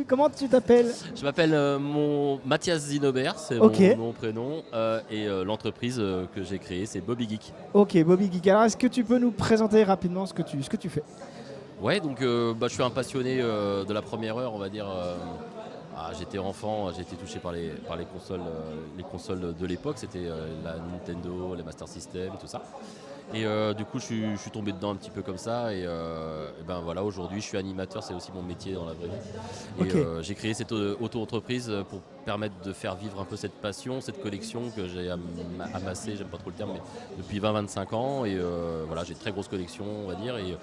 comment tu t'appelles? Je m'appelle Mathias Zinobert, c'est Ok. mon prénom, et l'entreprise que j'ai créée, c'est Bobby Geek. Ok, Bobby Geek. Alors, est-ce que tu peux nous présenter rapidement ce que tu fais? Ouais, donc je suis un passionné de la première heure, on va dire. J'étais enfant, j'ai été touché par les consoles de l'époque, c'était la Nintendo, les Master System, tout ça. Et du coup, je suis tombé dedans un petit peu comme ça. Et ben voilà, aujourd'hui, je suis animateur, c'est aussi mon métier dans la vraie vie. Et Ok. j'ai créé cette auto-entreprise pour permettre de faire vivre un peu cette passion, cette collection que j'ai amassée, j'aime pas trop le terme, mais depuis 20-25 ans. Et voilà, j'ai une très grosse collection, on va dire. Et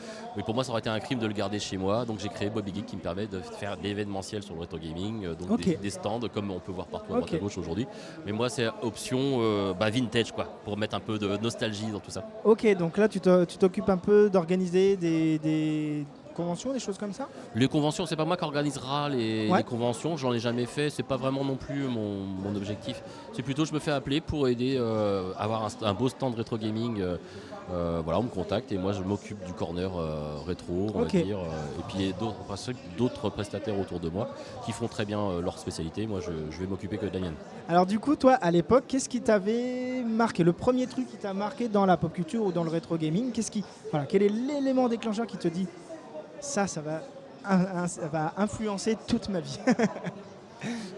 pour moi, ça aurait été un crime de le garder chez moi. Donc j'ai créé Bobby Geek qui me permet de faire de l'événementiel sur le rétro gaming, donc Ok. des stands comme on peut voir partout à Ok. droite à gauche aujourd'hui. Mais moi, c'est option vintage, quoi, pour mettre un peu de nostalgie dans tout ça. Ok, donc là, tu t'occupes un peu d'organiser des conventions, des choses comme ça? Les conventions, c'est pas moi qui organisera Ouais. les conventions, j'en ai jamais fait, c'est pas vraiment non plus mon objectif. C'est plutôt je me fais appeler pour aider à avoir un beau stand rétro gaming. Voilà, on me contacte et moi je m'occupe du corner rétro, on Ok. va dire. Et puis il y a d'autres prestataires autour de moi qui font très bien leur spécialité. Moi je vais m'occuper que de la mienne. Alors du coup, toi, à l'époque, qu'est-ce qui t'avait marqué? Le premier truc qui t'a marqué dans la pop culture ou dans le rétro gaming, voilà, quel est l'élément déclencheur qui te dit ça va influencer toute ma vie?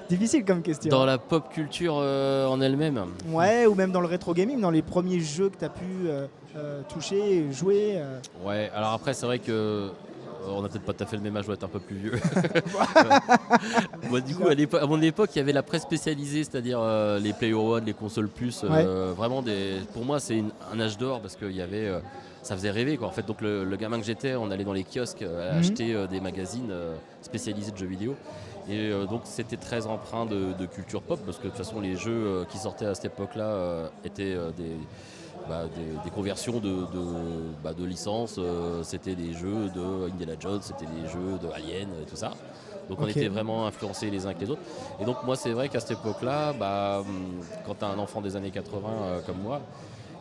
Difficile comme question. Dans la pop culture en elle-même. Ouais, ou même dans le rétro gaming, dans les premiers jeux que tu as pu toucher, jouer. Ouais, alors après c'est vrai que on n'a peut-être pas tout à fait le même âge, on doit être un peu plus vieux. Moi, du coup, à mon époque, il y avait la presse spécialisée, c'est-à-dire les Player One, les consoles plus. Vraiment, pour moi, c'est un âge d'or parce que ça faisait rêver, quoi. En fait, donc le gamin que j'étais, on allait dans les kiosques acheter des magazines spécialisés de jeux vidéo. Et donc, c'était très empreint de culture pop parce que de toute façon, les jeux qui sortaient à cette époque-là étaient des conversions de licences, c'était des jeux de Indiana Jones, c'était des jeux de Alien, tout ça. Donc on était vraiment influencés les uns avec les autres. Et donc moi c'est vrai qu'à cette époque-là, quand tu as un enfant des années 80 comme moi,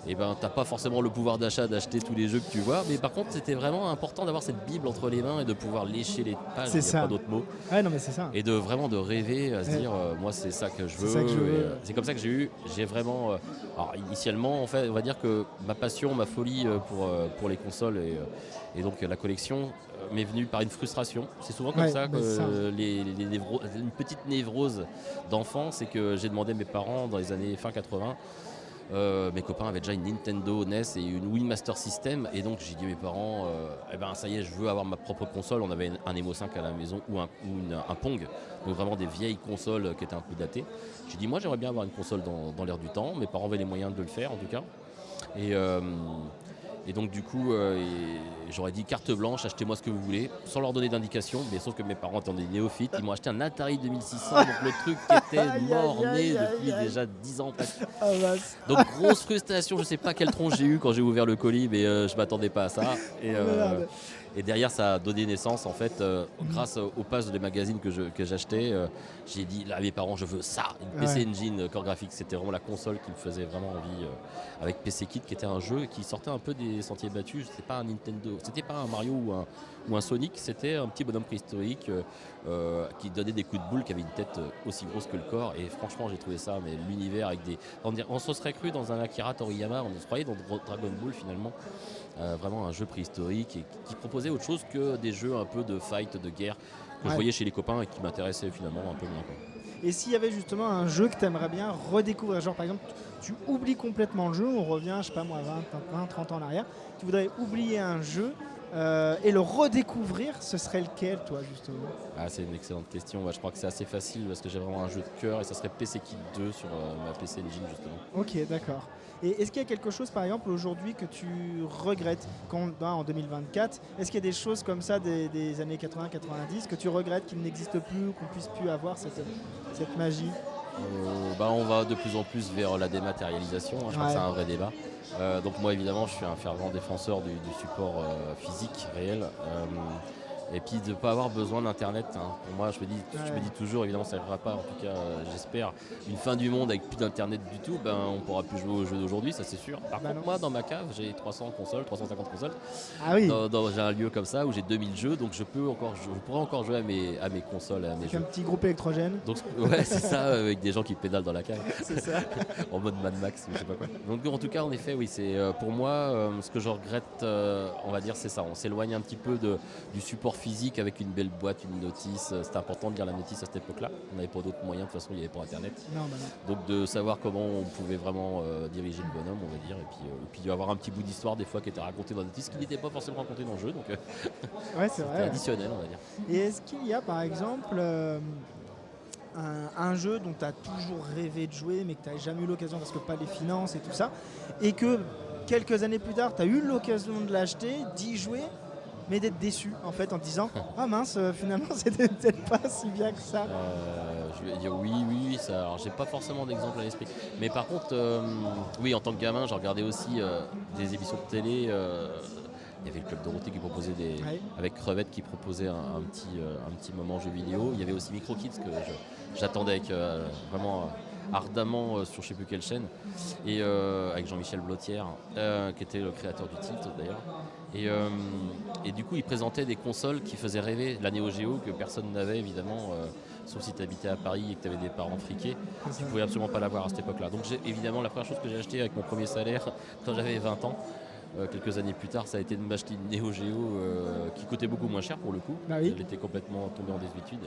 et t'as pas forcément le pouvoir d'achat d'acheter tous les jeux que tu vois, mais par contre c'était vraiment important d'avoir cette bible entre les mains et de pouvoir lécher les pages, il n'y a pas d'autre mot. Ouais, non mais c'est ça. Et de vraiment de rêver à se dire moi c'est ça que je veux. C'est comme ça que j'ai vraiment alors initialement en fait on va dire que ma passion, ma folie pour les consoles et donc la collection m'est venue par une frustration. C'est souvent comme ça que une petite névrose d'enfant, c'est que j'ai demandé à mes parents dans les années fin 80. Mes copains avaient déjà une Nintendo NES et une Wii Master System et donc j'ai dit à mes parents ça y est, je veux avoir ma propre console. On avait un Nemo 5 à la maison ou un Pong, donc vraiment des vieilles consoles qui étaient un peu datées. J'ai dit moi j'aimerais bien avoir une console dans l'air du temps. Mes parents avaient les moyens de le faire en tout cas et donc du coup j'aurais dit carte blanche, achetez-moi ce que vous voulez sans leur donner d'indication, mais sauf que mes parents étant des néophytes, ils m'ont acheté un Atari 2600, donc le truc qui était mort-né depuis déjà 10 ans presque. Donc grosse frustration, je sais pas quelle tronche j'ai eu quand j'ai ouvert le colis, mais je m'attendais pas à ça. Et derrière ça a donné naissance en fait grâce aux pages des magazines que j'achetais, j'ai dit là à mes parents je veux ça, une PC Engine Core Graphics, c'était vraiment la console qui me faisait vraiment envie avec PC Kit qui était un jeu qui sortait un peu des sentiers battus, c'était pas un Nintendo, c'était pas un Mario ou un Sonic, c'était un petit bonhomme préhistorique qui donnait des coups de boule, qui avait une tête aussi grosse que le corps et franchement j'ai trouvé ça, mais l'univers avec on se serait cru dans un Akira Toriyama, on se croyait dans Dragon Ball finalement. Vraiment un jeu préhistorique et qui proposait autre chose que des jeux un peu de fight, de guerre que je voyais chez les copains et qui m'intéressaient finalement un peu moins. Et s'il y avait justement un jeu que tu aimerais bien redécouvrir, genre par exemple tu oublies complètement le jeu, on revient je sais pas moi 20, 30 ans en arrière, tu voudrais oublier un jeu et le redécouvrir, ce serait lequel toi justement? C'est une excellente question, je crois que c'est assez facile parce que j'ai vraiment un jeu de cœur et ça serait PC Kit 2 sur ma PC Engine justement. Ok, d'accord. Et est-ce qu'il y a quelque chose par exemple aujourd'hui que tu regrettes en 2024? Est-ce qu'il y a des choses comme ça des années 80-90 que tu regrettes qu'il n'existe plus ou qu'on puisse plus avoir cette magie? On va de plus en plus vers la dématérialisation, je crois que c'est un vrai débat. Donc moi évidemment je suis un fervent défenseur du support physique réel. Et puis de ne pas avoir besoin d'Internet. Pour moi, je me dis toujours, évidemment, ça n'arrivera pas, en tout cas, j'espère, une fin du monde avec plus d'Internet du tout, on ne pourra plus jouer aux jeux d'aujourd'hui, ça c'est sûr. Par contre, moi, dans ma cave, j'ai 300 consoles, 350 consoles. Ah oui. J'ai un lieu comme ça où j'ai 2000 jeux, donc je pourrais encore jouer à mes consoles, à mes avec jeux. un petit groupe électrogène. Donc, ouais, c'est ça, avec des gens qui pédalent dans la cave. C'est ça. En mode Mad Max, je sais pas quoi. Donc en tout cas, en effet, oui, c'est pour moi, ce que je regrette, on va dire, c'est ça. On s'éloigne un petit peu du support physique avec une belle boîte, une notice. C'était important de lire la notice à cette époque-là. On n'avait pas d'autres moyens, de toute façon, il n'y avait pas Internet. Non. Donc de savoir comment on pouvait vraiment diriger le bonhomme, on va dire, et puis avoir un petit bout d'histoire des fois qui était raconté dans la notice, qui n'était pas forcément raconté dans le jeu. Donc ouais, c'est vrai. Additionnel, on va dire. Et est-ce qu'il y a, par exemple, un jeu dont tu as toujours rêvé de jouer mais que tu n'as jamais eu l'occasion parce que pas les finances et tout ça, et que quelques années plus tard tu as eu l'occasion de l'acheter, d'y jouer, mais d'être déçu en fait en te disant ah mince, finalement c'était peut-être pas si bien que ça. Je vais dire oui, ça. Alors j'ai pas forcément d'exemple à l'esprit, mais par contre oui, en tant que gamin, j'ai regardé aussi des émissions de télé. Il y avait le Club Dorothée qui proposait avec Crevette qui proposait un petit moment jeu vidéo. Il y avait aussi Micro Kids que j'attendais avec vraiment ardemment sur je ne sais plus quelle chaîne, et avec Jean-Michel Blotière qui était le créateur du titre d'ailleurs. Et du coup il présentait des consoles qui faisaient rêver, la Neo Geo que personne n'avait évidemment, sauf si tu habitais à Paris et que tu avais des parents friqués, tu ne pouvais absolument pas l'avoir à cette époque là. Donc évidemment la première chose que j'ai acheté avec mon premier salaire quand j'avais 20 ans, quelques années plus tard, ça a été de m'acheter une Neo Geo qui coûtait beaucoup moins cher pour le coup. Bah oui. Elle était complètement tombée en désuétude.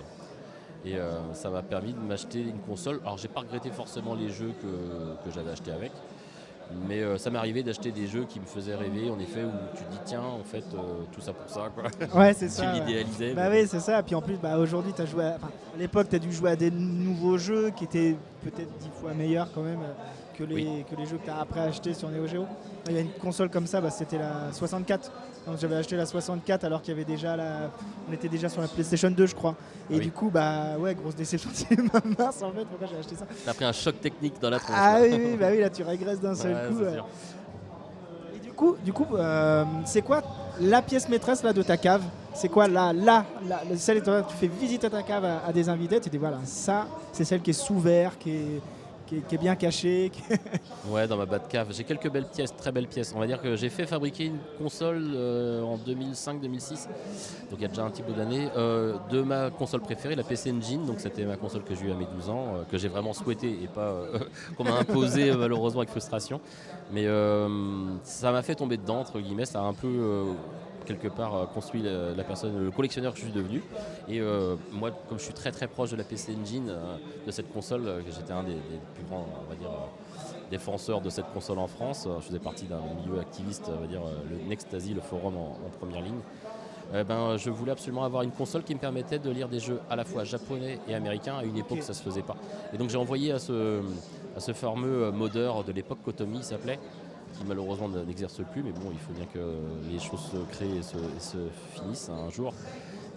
Et ça m'a permis de m'acheter une console. Alors j'ai pas regretté forcément les jeux que j'avais achetés avec, mais ça m'est arrivé d'acheter des jeux qui me faisaient rêver, en effet, où tu te dis tiens, en fait, tout ça pour ça, quoi. Ouais, c'est ça. Tu l'idéalisais. Bah oui, c'est ça. Puis en plus, aujourd'hui, t'as joué à l'époque, tu as dû jouer à des nouveaux jeux qui étaient peut-être 10 fois meilleurs quand même que les jeux que tu as après achetés sur Neo Geo. Il y a une console comme ça, c'était la 64. Donc j'avais acheté la 64 alors qu'il y avait déjà on était déjà sur la PlayStation 2, je crois. Et du coup, grosse déception. C'est mince en fait, pourquoi j'ai acheté ça. T'as pris un choc technique dans la tronche. Ah oui, là tu régresses d'un seul coup. Et du coup, c'est quoi la pièce maîtresse là de ta cave? C'est quoi celle que tu fais visiter ta cave à des invités, tu dis voilà, ça c'est celle qui est sous verre, qui est bien cachée. Ouais, dans ma bas de cave. J'ai quelques belles pièces, très belles pièces. On va dire que j'ai fait fabriquer une console en 2005-2006, donc il y a déjà un petit bout d'années, de ma console préférée, la PC Engine. Donc c'était ma console que j'ai eue à mes 12 ans, que j'ai vraiment souhaité et pas qu'on m'a imposé malheureusement avec frustration. Mais ça m'a fait tomber dedans, entre guillemets. Ça a un peu quelque part construit la personne, le collectionneur que je suis devenu. Et moi, comme je suis très très proche de la PC Engine, de cette console, j'étais un des plus grands, on va dire, défenseurs de cette console en France. Je faisais partie d'un milieu activiste, on va dire, le Nextasy, le forum en première ligne. Je voulais absolument avoir une console qui me permettait de lire des jeux à la fois japonais et américains. À une époque, ça se faisait pas. Et donc j'ai envoyé à ce fameux modeur de l'époque, Kotomi il s'appelait, qui malheureusement n'exerce plus, mais bon, il faut bien que les choses se créent et se finissent un jour.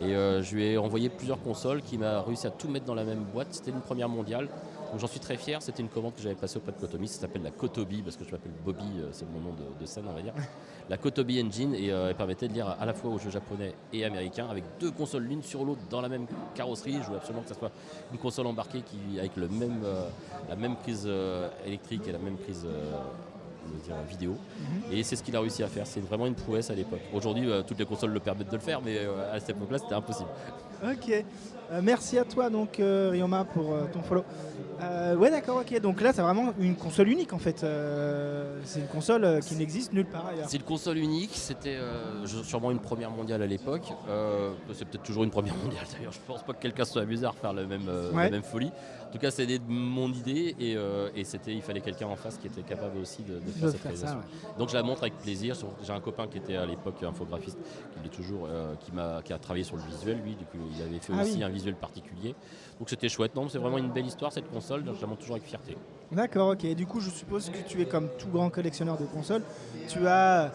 Et je lui ai envoyé plusieurs consoles qui m'a réussi à tout mettre dans la même boîte. C'était une première mondiale. Donc j'en suis très fier. C'était une commande que j'avais passée auprès de Kotomi. Ça s'appelle la Kotobi, parce que je m'appelle Bobby, c'est mon nom de scène, on va dire. La Kotobi Engine, et elle permettait de lire à la fois aux jeux japonais et américains, avec deux consoles l'une sur l'autre dans la même carrosserie. Je voulais absolument que ça soit une console embarquée avec la même prise électrique et la même prise vidéo. Et c'est ce qu'il a réussi à faire. C'est vraiment une prouesse à l'époque. Aujourd'hui, toutes les consoles le permettent de le faire, mais à cette époque-là, c'était impossible. Ok. Merci à toi, donc Ryoma, pour ton follow. Ouais, d'accord, ok. Donc là, c'est vraiment une console unique en fait. C'est une console qui n'existe nulle part ailleurs. C'est une console unique. C'était sûrement une première mondiale à l'époque. C'est peut-être toujours une première mondiale d'ailleurs. Je pense pas que quelqu'un soit amusé à refaire la même folie. En tout cas, c'est mon idée et il fallait quelqu'un en face qui était capable aussi de faire cette réalisation. Donc je la montre avec plaisir. J'ai un copain qui était à l'époque infographiste, qui l'est toujours, qui a travaillé sur le visuel. Lui, du coup, il avait fait aussi un visuel particulier. Donc c'était chouette. Non, c'est vraiment une belle histoire cette console. Donc je la montre toujours avec fierté. D'accord, ok. Et du coup, je suppose que tu es comme tout grand collectionneur de consoles. Tu as,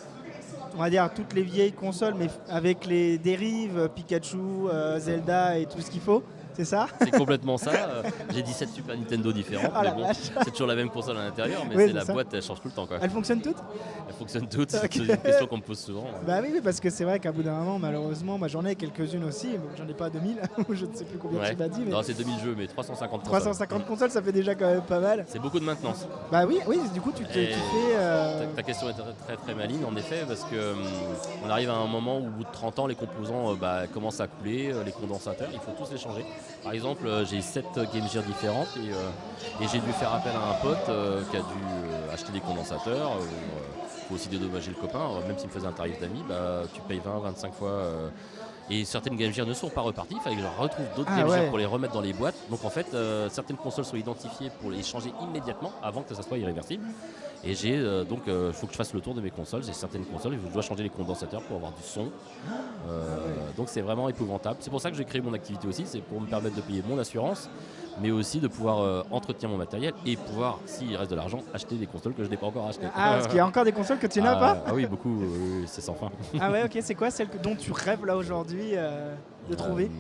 on va dire, toutes les vieilles consoles, mais avec les dérives, Pikachu, Zelda et tout ce qu'il faut. C'est ça? C'est complètement ça. J'ai 17 Super Nintendo différentes, Oh mais la bon, vache. c'est toujours la même console à l'intérieur, mais Oui, c'est c'est la ça. boîte, elle change tout le temps, quoi. Elles fonctionnent toutes? Elles fonctionnent toutes, Ok. c'est une question qu'on me pose souvent. Bah oui, parce que c'est vrai qu'à bout d'un moment, malheureusement, j'en ai quelques-unes aussi. Bon, j'en ai pas 2000, je ne sais plus combien Ouais. tu m'as dit, mais Non, c'est 2000 jeux, mais 350 consoles. 350 consoles, ça fait déjà quand même pas mal. C'est beaucoup de maintenance. Bah oui, du coup, tu Et fais. Ta question est très très maligne en effet, parce que on arrive à un moment où au bout de 30 ans les composants commencent à couler, les condensateurs, il faut tous les changer. Par exemple, j'ai 7 Game Gear différentes et j'ai dû faire appel à un pote qui a dû acheter des condensateurs. Il faut aussi dédommager le copain, même s'il me faisait un tarif d'amis, tu payes 20-25 fois. Et certaines Game Gear ne sont pas reparties, il fallait que je retrouve d'autres Game Gear pour les remettre dans les boîtes. Donc en fait, certaines consoles sont identifiées pour les changer immédiatement avant que ça soit irréversible. Et il faut que je fasse le tour de mes consoles. J'ai certaines consoles et je dois changer les condensateurs pour avoir du son. Donc c'est vraiment épouvantable. C'est pour ça que j'ai créé mon activité aussi, c'est pour me permettre de payer mon assurance, mais aussi de pouvoir entretenir mon matériel et pouvoir, s'il reste de l'argent, acheter des consoles que je n'ai pas encore achetées. Ah, parce qu'il y a encore des consoles que tu n'as pas? Ah oui, beaucoup, oui, c'est sans fin. Ah ouais, ok, c'est quoi celle dont tu rêves là aujourd'hui de trouver?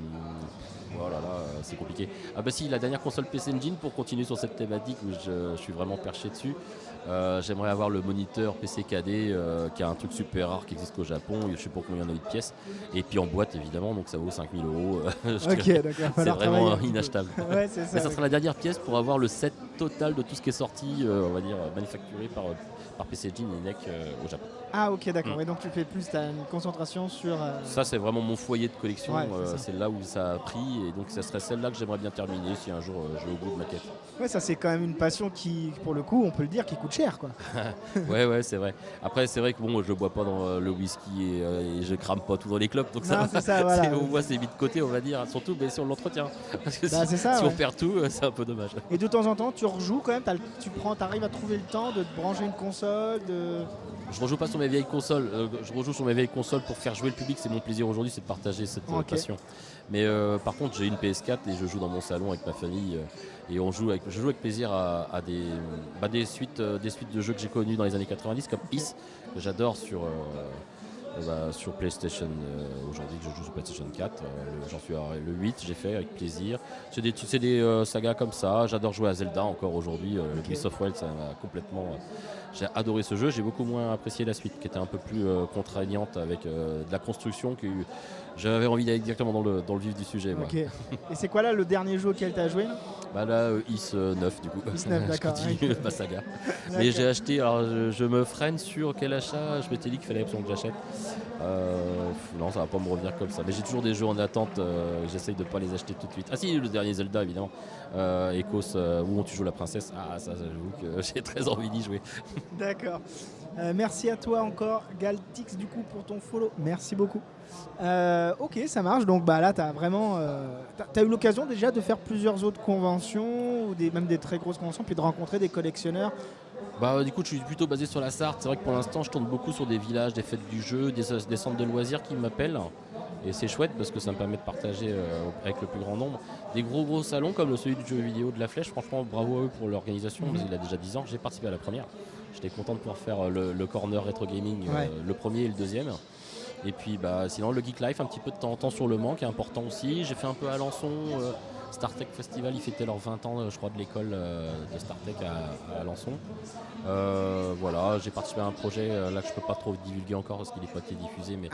Oh là là, c'est compliqué. Ah bah si, la dernière console PC Engine, pour continuer sur cette thématique où je suis vraiment perché dessus, j'aimerais avoir le moniteur PC KD qui a un truc super rare qui existe qu'au Japon, je sais pas combien il y en a eu de pièces, et puis en boîte évidemment, donc ça vaut 5000 €. Ok, d'accord. C'est vraiment inachetable. Ouais, c'est ça. Mais ça sera la dernière pièce pour avoir le set total de tout ce qui est sorti, on va dire, manufacturé par PC Engine et NEC au Japon. Ah ok, d'accord. Et donc tu fais plus, tu as une concentration sur... Ça c'est vraiment mon foyer de collection, Ouais, c'est là où ça a pris, et donc ça serait celle-là que j'aimerais bien terminer si un jour je vais au bout de ma quête. Ouais, ça c'est quand même une passion qui, pour le coup, on peut le dire, qui coûte cher, quoi. Ouais, c'est vrai. Après, c'est vrai que bon, je bois pas dans le whisky et je crame pas tout dans les clubs, donc Non, ça, c'est ça, voilà. au moins c'est mis de côté, on va dire. Surtout, mais si on l'entretient, parce que Bah, c'est ça, si ouais. on perd tout, c'est un peu dommage. Et de temps en temps, tu rejoues quand même, t'arrives à trouver le temps de te brancher une console, de... Je rejoue pas sur mes vieilles consoles. Je rejoue sur mes vieilles consoles pour faire jouer le public. C'est mon plaisir aujourd'hui, c'est de partager cette passion. Mais par contre, j'ai une PS4 et je joue dans mon salon avec ma famille. Et je joue avec plaisir à des suites de jeux que j'ai connus dans les années 90, comme Is, que j'adore sur PlayStation aujourd'hui, que je joue sur PlayStation 4. J'en suis le 8, j'ai fait avec plaisir. C'est des sagas comme ça. J'adore jouer à Zelda encore aujourd'hui. Breath of Wild, ça m'a complètement... J'ai adoré ce jeu, j'ai beaucoup moins apprécié la suite qui était un peu plus contraignante avec de la construction que j'avais envie d'aller directement dans le vif du sujet. Moi. Ok. Et c'est quoi là le dernier jeu auquel tu as joué là? Bah là, Is 9 du coup. Is 9, d'accord. Je continue ma saga. Mais j'ai acheté, alors je me freine sur quel achat, je m'étais dit qu'il fallait absolument que j'achète. Non, ça va pas me revenir comme ça. Mais j'ai toujours des jeux en attente, j'essaye de pas les acheter tout de suite. Ah si, le dernier Zelda évidemment, Echos, où tu joues la princesse. Ah ça, j'avoue que j'ai très envie d'y jouer. D'accord. Merci à toi encore, Galtix, du coup, pour ton follow. Merci beaucoup. Ok, ça marche. Donc là, tu as vraiment... t'as eu l'occasion déjà de faire plusieurs autres conventions, ou même des très grosses conventions, puis de rencontrer des collectionneurs. Du coup, je suis plutôt basé sur la Sarthe. C'est vrai que pour l'instant, je tourne beaucoup sur des villages, des fêtes du jeu, des centres de loisirs qui m'appellent. Et c'est chouette parce que ça me permet de partager avec le plus grand nombre. Des gros salons comme celui du jeu vidéo de la Flèche, franchement bravo à eux pour l'organisation, parce qu'il a déjà 10 ans. J'ai participé à la première. J'étais content de pouvoir faire le corner rétro gaming, le premier et le deuxième. Et puis sinon le Geek Life un petit peu de temps en temps sur Le Mans qui est important aussi. J'ai fait un peu à Alençon, Star Trek Festival, ils fêtaient leurs 20 ans je crois de l'école de Star Trek à Alençon. Voilà, j'ai participé à un projet là que je peux pas trop divulguer encore parce qu'il n'est pas été diffusé, mais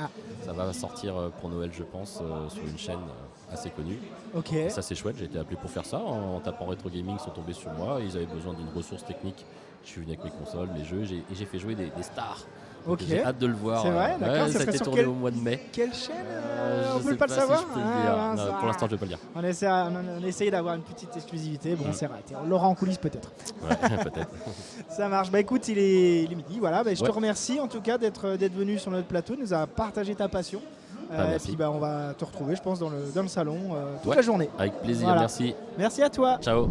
ça va sortir pour Noël je pense sur une chaîne assez connue. Ok. Et ça c'est chouette, j'ai été appelé pour faire ça. En tapant Retro Gaming, ils sont tombés sur moi, ils avaient besoin d'une ressource technique. Je suis venu avec mes consoles, mes jeux, et j'ai fait jouer des stars. Ok. J'ai hâte de le voir. C'est vrai, d'accord. Ça a été tourné au mois de mai. Quelle chaîne Je on peut sais pas le savoir si je peux le dire. Pour l'instant, je ne vais pas le dire. On essaye d'avoir une petite exclusivité. Bon, c'est raté. On l'aura en coulisses peut-être. Ouais, peut-être. Ça marche. Écoute, il est midi. Voilà. Je te remercie en tout cas d'être venu sur notre plateau, de nous avoir partagé ta passion. Et puis on va te retrouver, je pense, dans le salon toute la journée. Avec plaisir, voilà. merci. Merci à toi. Ciao.